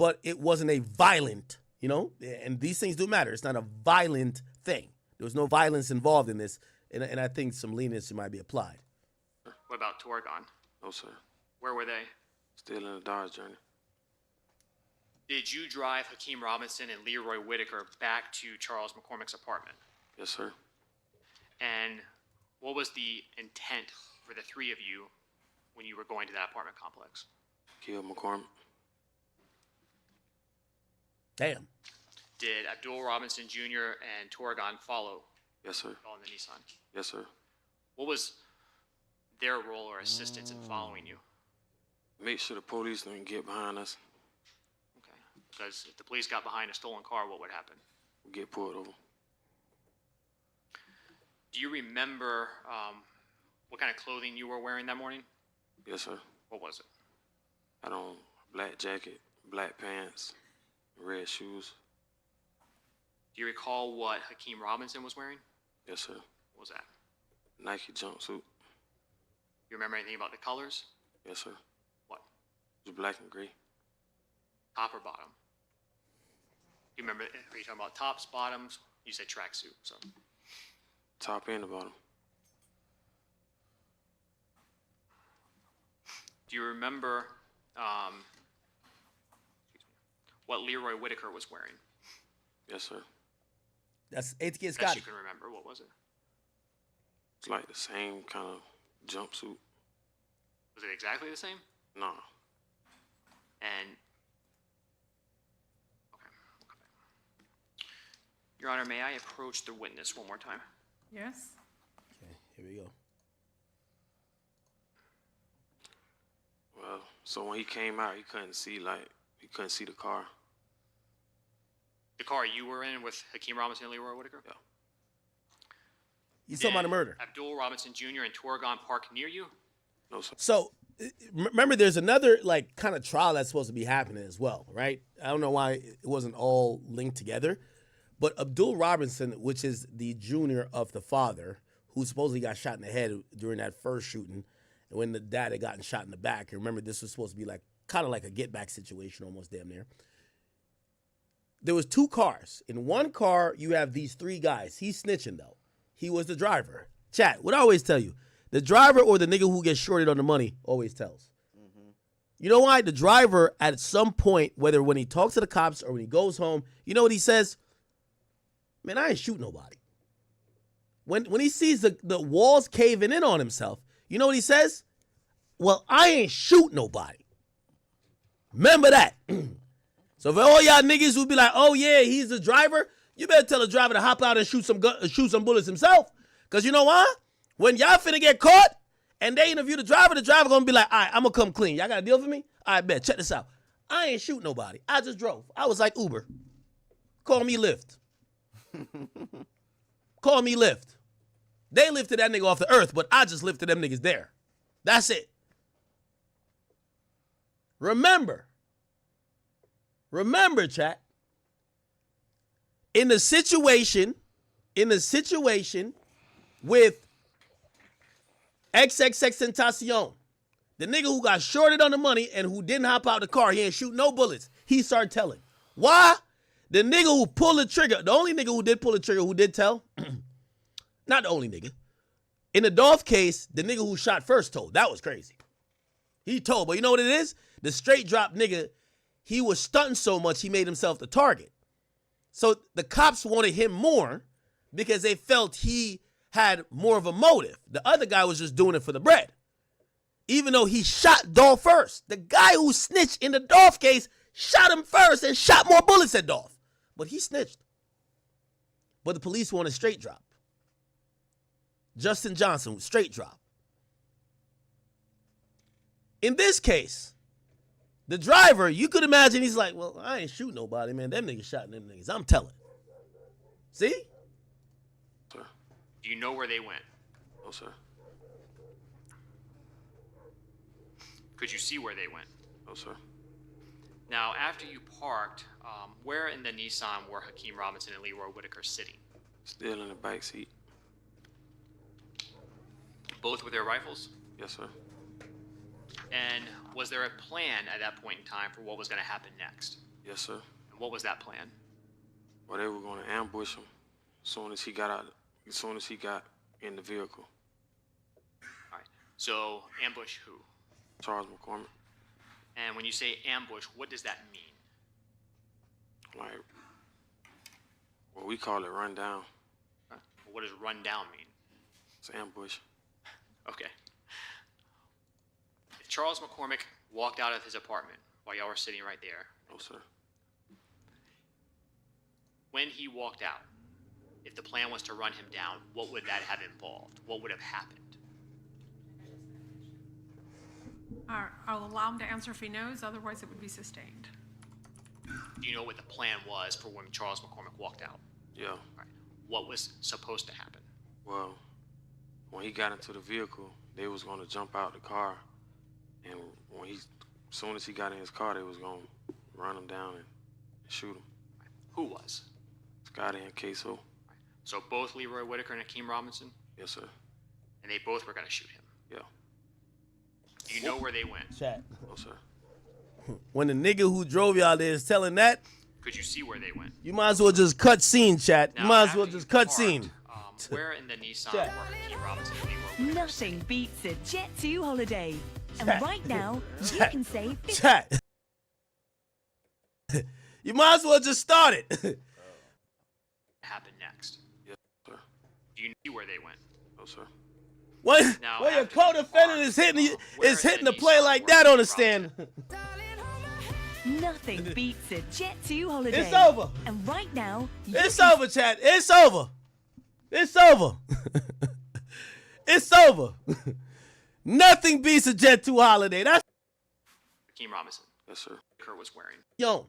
but it wasn't a violent, and these things do matter. It's not a violent thing. There was no violence involved in this, and I think some leniency might be applied. What about Torgon? No, sir. Where were they? Still in the Dodge journey. Did you drive Hakeem Robinson and Leroy Whitaker back to Charles McCormick's apartment? Yes, sir. And what was the intent for the three of you when you were going to that apartment complex? Kill McCormick. Damn. Did Abdul Robinson Jr. and Torgon follow? Yes, sir. All in the Nissan? Yes, sir. What was their role or assistance in following you? Make sure the police don't get behind us. Okay. Because if the police got behind a stolen car, what would happen? We get pulled over. Do you remember what kind of clothing you were wearing that morning? Yes, sir. What was it? I had on black jacket, black pants, red shoes. Do you recall what Hakeem Robinson was wearing? Yes, sir. What was that? Nike jumpsuit. You remember anything about the colors? Yes, sir. What? It was black and gray. Top or bottom? You remember, are you talking about tops, bottoms? You said tracksuit, so. Top and the bottom. Do you remember what Leroy Whitaker was wearing? Yes, sir. It's got Best you can remember. What was it? It's like the same kind of jumpsuit. Was it exactly the same? Nah. And okay. Your Honor, may I approach the witness one more time? Yes. Okay, here we go. Well, so when he came out, he couldn't see the car. The car you were in with Hakeem Robinson and Leroy Whitaker? Yeah. You talking about a murder? Abdul Robinson Jr. and Torgon park near you? No, sir. So remember, there's another kind of trial that's supposed to be happening as well, right? I don't know why it wasn't all linked together, but Abdul Robinson, which is the junior of the father, who supposedly got shot in the head during that first shooting, and when the dad had gotten shot in the back. And remember, this was supposed to be kind of like a get back situation, almost damn near. There was two cars. In one car, you have these three guys. He's snitching though. He was the driver. Chat, what I always tell you, the driver or the nigga who gets shorted on the money always tells. Mm-hmm. You know why? The driver, at some point, whether when he talks to the cops or when he goes home, you know what he says? Man, I ain't shoot nobody. When he sees the walls caving in on himself, you know what he says? Well, I ain't shoot nobody. Remember that. So for all y'all niggas who be like, oh yeah, he's the driver, you better tell the driver to hop out and shoot some bullets himself. Because you know why? When y'all finna get caught and they interview the driver gonna be like, all right, I'm gonna come clean. Y'all got a deal for me? All right, bet. Check this out. I ain't shoot nobody. I just drove. I was like Uber. Call me Lyft. Call me Lyft. They lifted that nigga off the earth, but I just lifted them niggas there. That's it. Remember, chat. In the situation with XXXTentacion, the nigga who got shorted on the money and who didn't hop out the car, he ain't shoot no bullets. He started telling. Why? The nigga who pulled the trigger, the only nigga who did pull the trigger, who did tell, not the only nigga. In the Dolph case, the nigga who shot first told. That was crazy. He told, but you know what it is? The straight drop nigga, he was stunting so much he made himself the target. So the cops wanted him more because they felt he had more of a motive. The other guy was just doing it for the bread. Even though he shot Dolph first. The guy who snitched in the Dolph case shot him first and shot more bullets at Dolph. But he snitched. But the police wanted straight drop. Justin Johnson, straight drop. In this case, the driver, you could imagine he's like, well, I ain't shoot nobody, man. Them niggas shot them niggas. I'm telling. See? Sir. Do you know where they went? No, sir. Could you see where they went? No, sir. Now, after you parked, where in the Nissan were Hakeem Robinson and Leroy Whitaker sitting? Still in the back seat. Both with their rifles? Yes, sir. And Was there a plan at that point in time for what was going to happen next? Yes, sir. And what was that plan? Well, they were going to ambush him as soon as he got in the vehicle. All right. So ambush who? Charles McCormick. And when you say ambush, what does that mean? Like, well, we call it run down. What does run down mean? It's ambush. Okay. If Charles McCormick walked out of his apartment while y'all were sitting right there, No, sir. when he walked out, if the plan was to run him down, what would that have involved? What would have happened? I'll allow him to answer if he knows, otherwise it would be sustained. Do you know what the plan was for when Charles McCormick walked out? Yeah. All right. What was supposed to happen? Well, when he got into the vehicle, they was going to jump out the car, and as soon as he got in his car, they was going to run him down and shoot him. Who was? Scotty and Queso. So both Leroy Whitaker and Hakeem Robinson? Yes, sir. And they both were going to shoot him. Yeah. Do you know where they went? Chat. No, sir. When the nigga who drove y'all there is telling that, Could you see where they went? you might as well just cut scene, chat. You Now, might as after well you just cut parked, scene. Where in the Nissan Chat. were Hakeem Robinson and Leroy Whitaker? Nothing beats a Jet2 holiday. And Chat. right now, you Chat. can save 50. Chat. You might as well just start it. Happened next? Yes, sir. Do you see where they went? No, sir. When Now, your after you co-defendant parked, is hitting you, where is in hitting the the play Nissan like were that on the Hakeem stand. Nothing beats a Jet2 holiday. It's over. And right now, you It's can over, chat. It's over. It's over. It's over. Nothing beats a Jet 2 holiday. That's Hakeem Robinson. Yes, sir. Whitaker was wearing. yo.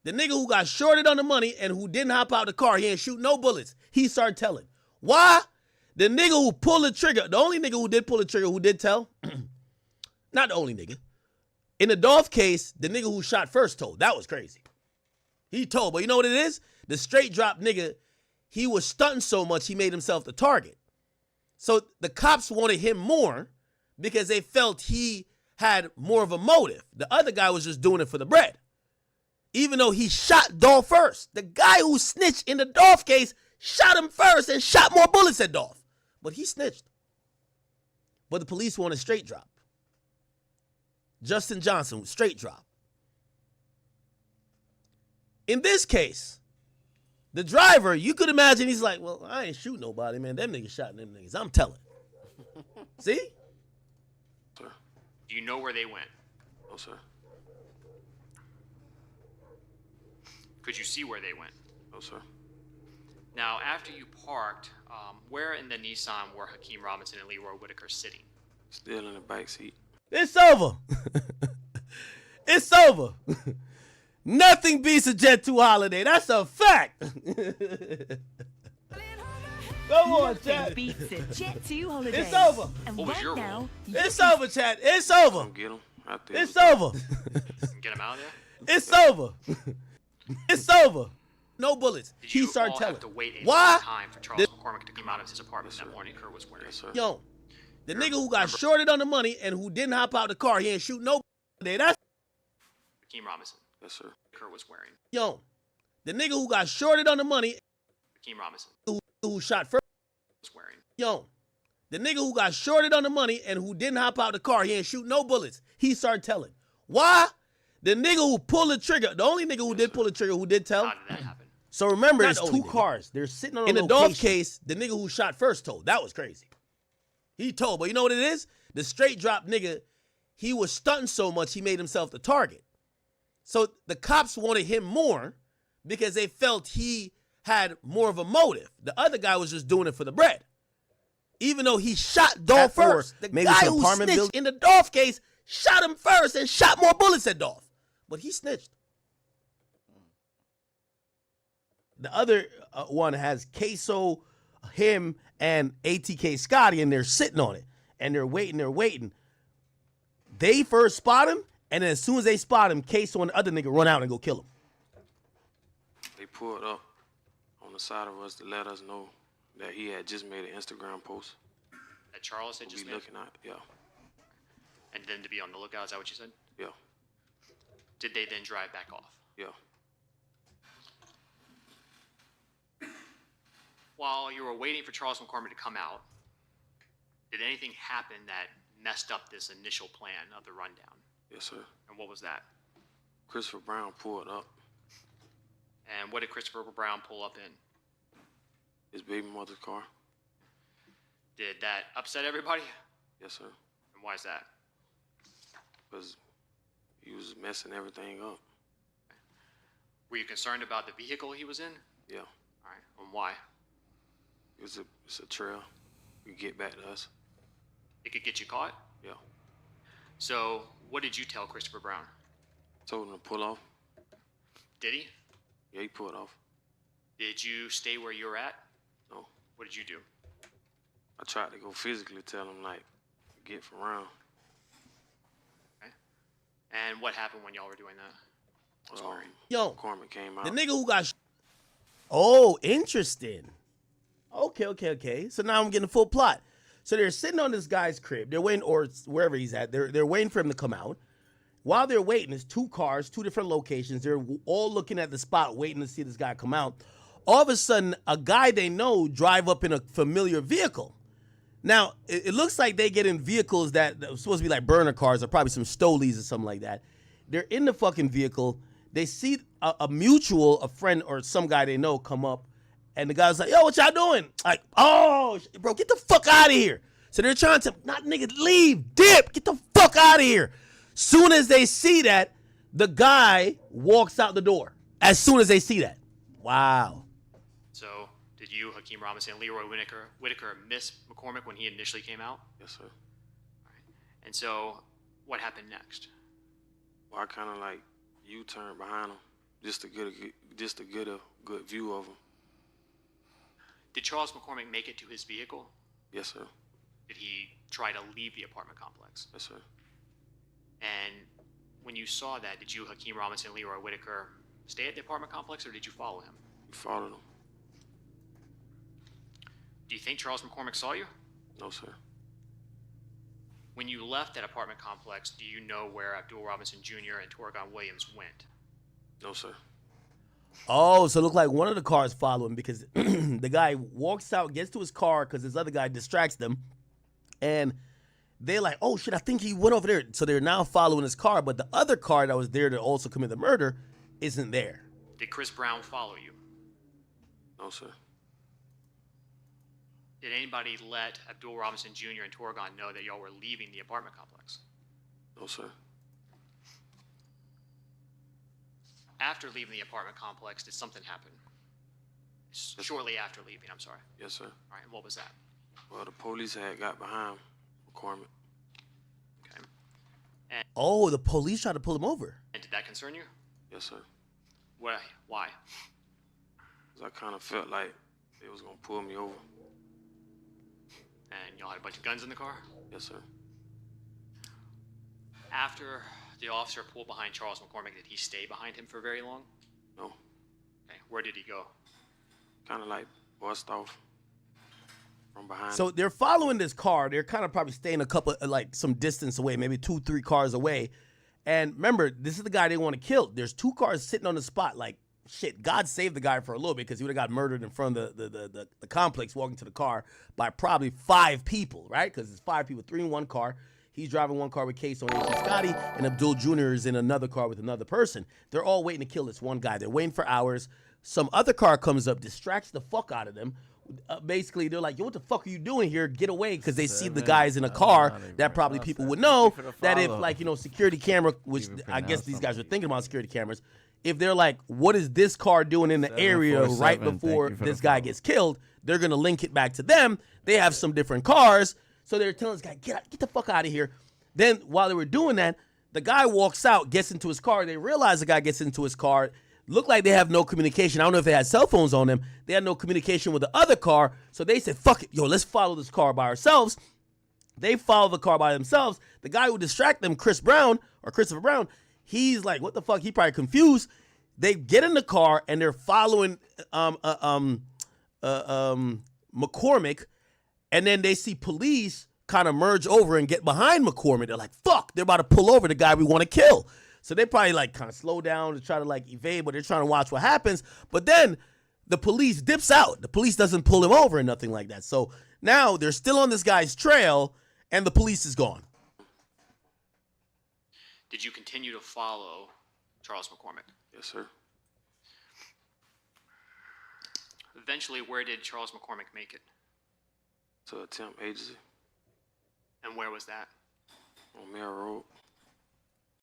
The nigga who got shorted on the money and who didn't hop out the car, he ain't shoot no bullets. He started telling. Why? The nigga who pulled the trigger, the only nigga who did pull the trigger, who did tell, not the only nigga. In the Dolph case, the nigga who shot first told. That was crazy. He told, but you know what it is? The straight drop nigga, he was stunting so much he made himself the target. So the cops wanted him more because they felt he had more of a motive. The other guy was just doing it for the bread. Even though he shot Dolph first. The guy who snitched in the Dolph case shot him first and shot more bullets at Dolph. But he snitched. But the police wanted straight drop. Justin Johnson, straight drop. In this case, the driver, you could imagine he's like, well, I ain't shoot nobody, man. Them niggas shot them niggas. I'm telling. See? Sir. Do you know where they went? No, sir. Could you see where they went? No, sir. Now, after you parked, where in the Nissan were Hakeem Robinson and Leroy Whitaker sitting? Still in the back seat. It's over. It's over. Nothing beats a Jet 2 holiday. That's a fact. Come on, Nothing chat. beats a Jet2 holiday. It's over. And What was right your now, role? you It's can over, chat. It's over. Come get him out there. It's over. Get him out of there? It's over. It's over. No bullets. Did He you started all telling. have to wait a Why? long time for Charles McCormick to come out of his apartment that morning Kurt was wearing? Yes, sir. Yo, the nigga who got shorted on the money and who didn't hop out the car, he ain't shoot no. That's Hakeem Robinson. Yes, sir. Kurt was wearing. yo. The nigga who got shorted on the money, Hakeem Robinson who shot first. was wearing. Yo, the nigga who got shorted on the money and who didn't hop out the car, he ain't shoot no bullets. He started telling. Why? The nigga who pulled the trigger, the only nigga who did pull the trigger, who did tell. How did that happen? So remember, Not it's the two only nigga. cars. They're sitting on a In the location. Dolph case, the nigga who shot first told. That was crazy. He told, but you know what it is? The straight drop nigga, he was stunting so much he made himself the target. So the cops wanted him more because they felt he had more of a motive. The other guy was just doing it for the bread. Even though he shot Dolph Or first. The maybe guy some who apartment snitched building. in the Dolph case shot him first and shot more bullets at Dolph. But he snitched. The other one has Queso, him, and ATK Scotty, and they're sitting on it. And they're waiting. They first spot him, and then as soon as they spot him, Queso and the other nigga run out and go kill him. They pulled up on the side of us to let us know that he had just made an Instagram post. That Charles had We just made. looking at, yeah. And then to be on the lookout, is that what you said? Yeah. Did they then drive back off? Yeah. While you were waiting for Charles McCormick to come out, did anything happen that messed up this initial plan of the rundown? Yes, sir. And what was that? Christopher Brown pulled up. And what did Christopher Brown pull up in? His baby mother's car. Did that upset everybody? Yes, sir. And why is that? Because he was messing everything up. Were you concerned about the vehicle he was in? Yeah. All right. And why? It's a trail. You get back to us. It could get you caught? Yeah. So, what did you tell Christopher Brown? Told him to pull off. Did he? Yeah, he pulled off. Did you stay where you were at? No. What did you do? I tried to go physically tell him, like, get from around. Okay. And what happened when y'all were doing that? Sorry. Yo, McCormick came out. the nigga who got. Oh, interesting. Okay. So now I'm getting the full plot. So they're sitting on this guy's crib. They're waiting, or wherever he's at. They're waiting for him to come out. While they're waiting, there's two cars, two different locations. They're all looking at the spot, waiting to see this guy come out. All of a sudden, a guy they know drive up in a familiar vehicle. Now, it looks like they get in vehicles that are supposed to be like burner cars or probably some Stolies or something like that. They're in the fucking vehicle. They see a friend or some guy they know come up. And the guy's like, yo, what y'all doing? Like, oh, bro, get the fuck out of here. So they're trying to, not nigga, leave, dip, get the fuck out of here. Soon as they see that, the guy walks out the door. As soon as they see that. Wow. So, did you, Hakeem Robinson, Leroy Whitaker miss McCormick when he initially came out? Yes, sir. All right. And so, what happened next? Well, I kind of like U-turned behind him just to get a good view of him. Did Charles McCormick make it to his vehicle? Yes, sir. Did he try to leave the apartment complex? Yes, sir. And when you saw that, did you, Hakeem Robinson, Leroy Whitaker, stay at the apartment complex or did you follow him? You followed him? Do you think Charles McCormick saw you? No, sir. When you left that apartment complex, do you know where Abdul Robinson Jr. and Torgon Williams went? No, sir. Oh, so it looked like one of the cars following because the guy walks out, gets to his car because this other guy distracts them. And they're like, oh, shit, I think he went over there. So they're now following his car. But the other car that was there to also commit the murder isn't there. Did Chris Brown follow you? No, sir. Did anybody let Abdul Robinson Jr. and Torgon know that y'all were leaving the apartment complex? No, sir. After leaving the apartment complex, did something happen? Shortly after leaving, I'm sorry. Yes, sir. All right, and what was that? Well, the police had got behind McCormick. Okay. Oh, the police tried to pull him over. And did that concern you? Yes, sir. Why? Why? 'Cause I kind of felt like they was going to pull me over. And y'all had a bunch of guns in the car? Yes, sir. After the officer pulled behind Charles McCormick, did he stay behind him for very long? No. Okay, where did he go? Kind of like bust off from behind. So they're following this car. They're kind of probably staying a couple, like some distance away, maybe 2-3 cars away. And remember, this is the guy they want to kill. There's 2 cars sitting on the spot. Like, shit, God saved the guy for a little bit because he would have got murdered in front of the complex walking to the car by probably 5 people, right? Because it's 5 people, 3 in one car. He's driving one car with Case on and Scotty, and Abdul Jr. is in another car with another person. They're all waiting to kill this one guy. They're waiting for hours. Some other car comes up, distracts the fuck out of them. Basically, they're like, yo, what the fuck are you doing here? Get away, because they see the guys in a car that probably people would know that if, like, you know, security camera, which I guess these guys were thinking about security cameras, if they're like, what is this car doing in the area right before this guy gets killed, they're going to link it back to them. They have some different cars. So they're telling this guy, get the fuck out of here. Then while they were doing that, the guy walks out, gets into his car. They realize the guy gets into his car. Look like they have no communication. I don't know if they had cell phones on them. They had no communication with the other car. So they said, fuck it, yo, let's follow this car by ourselves. They follow the car by themselves. The guy who distracted them, Christopher Brown, he's like, what the fuck? He probably confused. They get in the car and they're following McCormick. And then they see police kind of merge over and get behind McCormick. They're like, fuck, they're about to pull over the guy we want to kill. So they probably like kind of slow down to try to like evade, but they're trying to watch what happens. But then the police dips out. The police doesn't pull him over or nothing like that. So now they're still on this guy's trail and the police is gone. Did you continue to follow Charles McCormick? Yes, sir. Eventually, where did Charles McCormick make it? To a temp agency And where was that? on Mill Road.